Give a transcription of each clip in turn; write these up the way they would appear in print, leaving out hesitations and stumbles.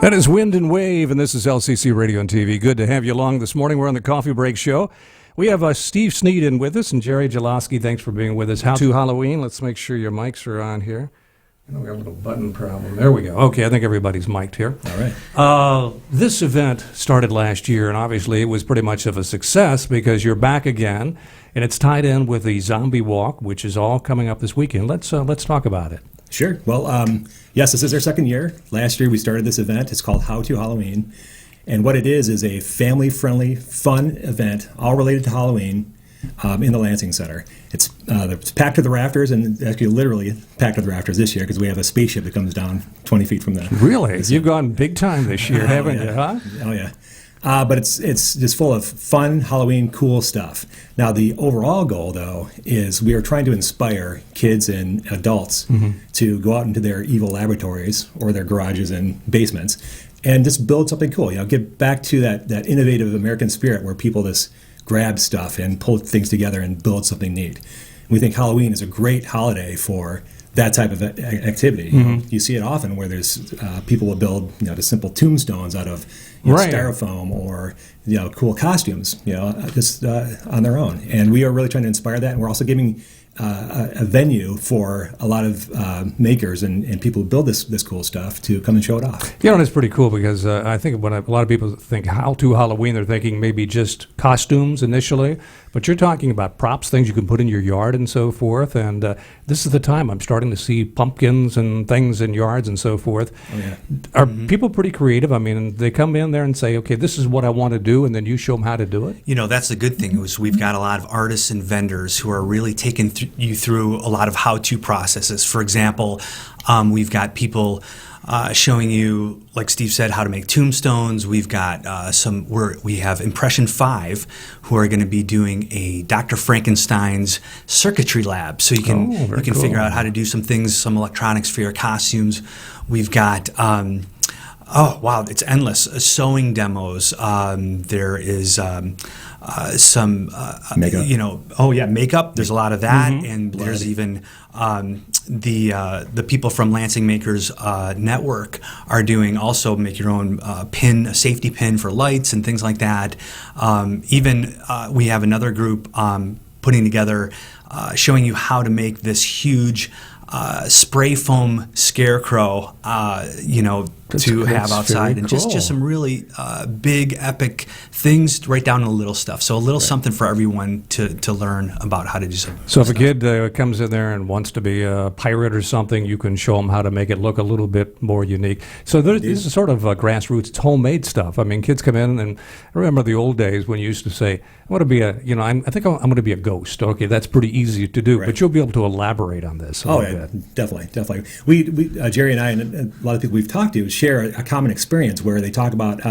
That is Wind and Wave, and this is LCC Radio and TV. Good to have you along this morning. We're on the Coffee Break Show. We have Steve Sneed in with us, and Jerry Jodloski. Thanks for being with us. HowTo Halloween. Let's make sure your mics are on here. We got a little button problem. There we go. Okay, I think everybody's mic'd here. All right. This event started last year, and obviously it was pretty much of a success because you're back again, and it's tied in with the Zombie Walk, which is all coming up this weekend. Let's talk about it. Sure. Well, yes, this is our second year. Last year we started this event. It's called HowTo Halloween. And what it is a family-friendly, fun event, all related to Halloween, in the Lansing Center. It's packed to the rafters, and actually literally packed to the rafters this year because we have a spaceship that comes down 20 feet from the... Really? You've gone big time this year, haven't you, huh? Oh, yeah. But it's just full of fun, Halloween, cool stuff. Now, the overall goal, though, is we are trying to inspire kids and adults to go out into their evil laboratories or their garages and basements and just build something cool. Get back to that innovative American spirit where people just grab stuff and pull things together and build something neat. We think Halloween is a great holiday for that type of activity. You see it often where there's people will build just simple tombstones out of styrofoam or cool costumes just on their own. And we are really trying to inspire that. And we're also giving a venue for a lot of makers and people who build this cool stuff to come and show it off. And it's pretty cool because I think when a lot of people think HowTo Halloween, they're thinking maybe just costumes initially, but you're talking about props, things you can put in your yard and so forth. And this is the time I'm starting to see pumpkins and things in yards and so forth. Oh, yeah. Are people pretty creative? I mean, they come in there and say, okay, this is what I want to do, and then you show them how to do it? That's the good thing is we've got a lot of artists and vendors who are really taking you through a lot of how-to processes. For example, we've got people showing you, like Steve said, how to make tombstones. We've got we have Impression 5 who are going to be doing a Dr. Frankenstein's circuitry lab, so you can cool. figure out how to do some things, some electronics for your costumes. We've got oh wow, it's endless. Sewing demos. There is some makeup. Makeup. There's a lot of that, and there's even the people from Lansing Makers Network are doing also make your own pin, a safety pin for lights and things like that. Even we have another group putting together, showing you how to make this huge spray foam scarecrow, to have outside, and cool. just some really big, epic things right down to the little stuff. So a little something for everyone to learn about how to do something. So if a kid comes in there and wants to be a pirate or something, you can show them how to make it look a little bit more unique. So this is sort of grassroots, it's homemade stuff. I mean, kids come in, and I remember the old days when you used to say, I want to be I think I'm going to be a ghost. Okay, that's pretty easy to do, but you'll be able to elaborate on this. Definitely. We Jerry and I and a lot of people we've talked to share a common experience where they talk about,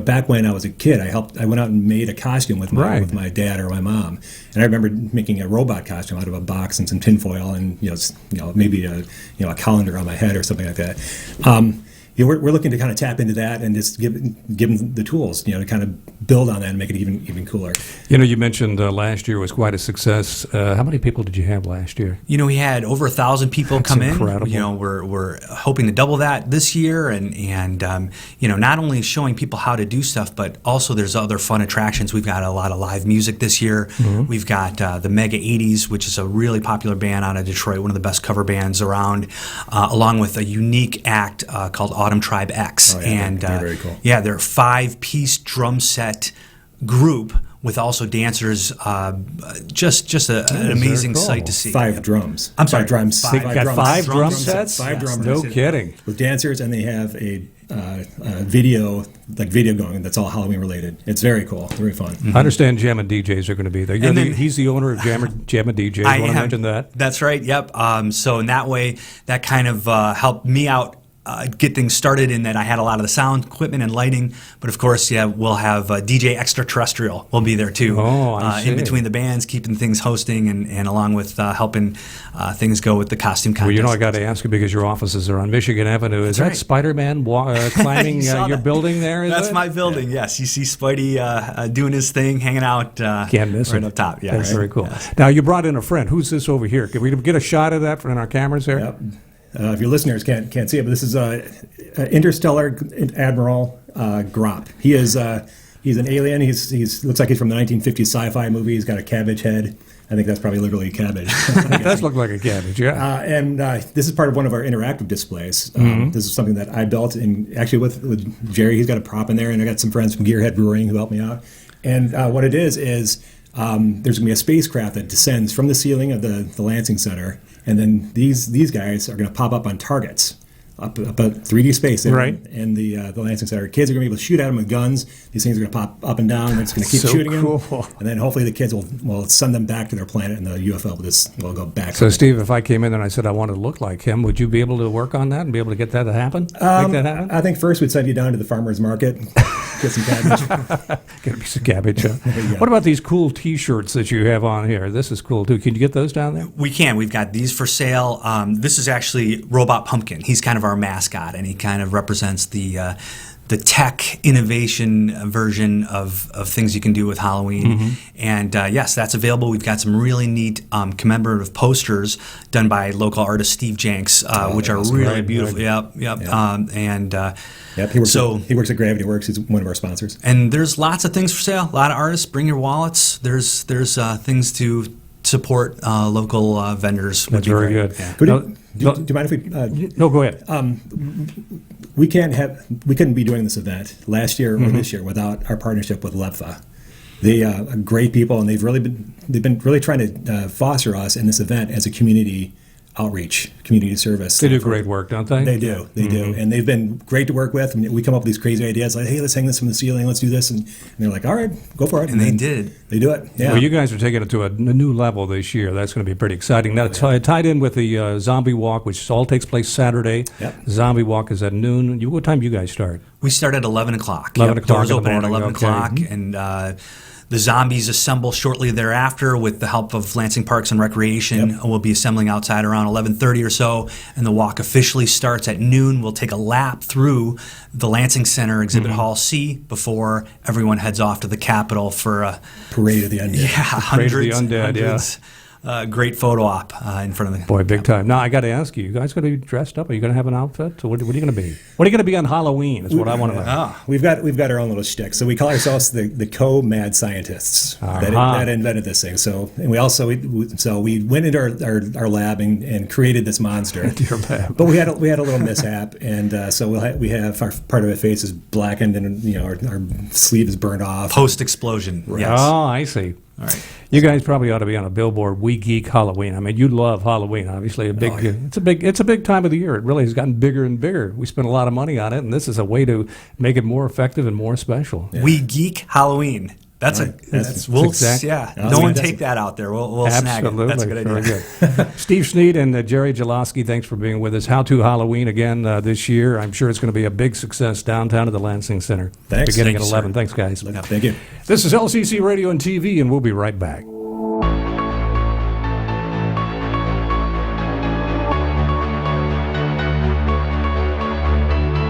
back when I was a kid, I went out and made a costume with my dad or my mom, and I remember making a robot costume out of a box and some tinfoil and maybe a colander on my head or something like that. We're looking to kind of tap into that and just give them the tools, to kind of build on that and make it even cooler. You mentioned last year was quite a success. How many people did you have last year? We had over 1,000 people come incredible. in. We're hoping to double that this year, and not only showing people how to do stuff, but also there's other fun attractions. We've got a lot of live music this year. We've got the Mega 80s, which is a really popular band out of Detroit, one of the best cover bands around, along with a unique act called Autumn Tribe X. And very cool. They're a 5-piece drum set group with also dancers. Just an amazing cool. sight to see. 5 drums. I'm sorry, drums. Five drum sets? 5 drum No sets. kidding. With dancers, and they have a video going that's all Halloween related. It's very cool, very fun. I understand Jamma DJs are going to be there. He's the owner of Jamma DJs. I want to mention that? That's right. Yep. So in that way, that kind of helped me out. Get things started in that I had a lot of the sound equipment and lighting, but of course, we'll have DJ Extraterrestrial will be there too. In between the bands, keeping things hosting and along with helping things go with the costume contest. Well, I got to ask you because your offices are on Michigan Avenue. Is that Spider-Man climbing your building there? That's my building, yes. You see Spidey doing his thing, hanging out Can't miss right it. up top. That's very cool. Yes. Now, you brought in a friend. Who's this over here? Can we get a shot of that in our cameras here? Yep. if your listeners can't see it, but this is Interstellar Admiral Gropp. He is he's an alien. He's looks like he's from the 1950s sci-fi movie. He's got a cabbage head. I think that's probably literally cabbage. It does look like a cabbage, yeah. And this is part of one of our interactive displays. This is something that I built, and actually with Jerry, he's got a prop in there, and I got some friends from Gearhead Brewing who helped me out. And what it is there's going to be a spacecraft that descends from the ceiling of the Lansing Center, and then these guys are going to pop up on targets. Up at 3D space there in the Lansing Center. Kids are going to be able to shoot at them with guns. These things are going to pop up and down, and it's going to keep shooting them. And then hopefully the kids will send them back to their planet, and the UFO will go back. So, Steve, if I came in and I said I wanted to look like him, would you be able to work on that and be able to get that to happen? Make that happen? I think first we'd send you down to the farmer's market, get some cabbage. Get a piece of cabbage. What about these cool T-shirts that you have on here? This is cool, too. Can you get those down there? We can. We've got these for sale. This is actually Robot Pumpkin. He's kind of our mascot, and he kind of represents the tech innovation version of things you can do with Halloween. And yes, that's available. We've got some really neat commemorative posters done by local artist Steve Jenks, which are really beautiful. Yep. He works at Gravity Works. He's one of our sponsors. And there's lots of things for sale. A lot of artists. Bring your wallets. There's things to support local vendors. That's very good. Yeah. Do you mind if we? No, go ahead. We couldn't be doing this event last year or this year without our partnership with LEPFA. They are great people, and they've been really trying to foster us in this event as a community outreach, community service. They do great work, don't they? They do, and they've been great to work with. I mean, we come up with these crazy ideas like, hey, let's hang this from the ceiling, let's do this, and they're like, all right, go for it. And they did. They do it. Yeah. Well, you guys are taking it to a new level this year. That's going to be pretty exciting. Now, tied in with the Zombie Walk, which all takes place Saturday. Yep. Zombie Walk is at noon. What time do you guys start? We start at 11 o'clock. 11 o'clock Doors in the open at morning, 11 o'clock, and the zombies assemble shortly thereafter with the help of Lansing Parks and Recreation. Yep. We'll be assembling outside around 11:30 or so, and the walk officially starts at noon. We'll take a lap through the Lansing Center Exhibit Hall C before everyone heads off to the Capitol for a Parade of the Undead. Yeah, Parade of the Undead, hundreds. Great photo op in front of the... Boy, big time. Now, I got to ask you guys going to be dressed up? Are you going to have an outfit? What are you going to be? What are you going to be on Halloween is what I want to know. We've got our own little shtick. So we call ourselves the co-mad scientists that invented this thing. So and we also we went into our lab and created this monster. Your lab. But we had a little mishap, and so we have our part of our face is blackened, and our sleeve is burned off. Post-explosion. Right. Yes. Oh, I see. All right. You guys probably ought to be on a billboard. We geek Halloween. I mean, you love Halloween. Obviously, it's a big time of the year. It really has gotten bigger and bigger. We spend a lot of money on it, and this is a way to make it more effective and more special. Yeah. We geek Halloween. That's exactly. No one take that out there. We'll snag it. That's a good idea. Very good. Steve Sneed and Jerry Jodloski, thanks for being with us. HowTo Halloween again this year. I'm sure it's going to be a big success downtown at the Lansing Center. Thanks. Beginning Thank at you, 11. sir. Thanks, guys. Thank you. This is LCC Radio and TV, and we'll be right back.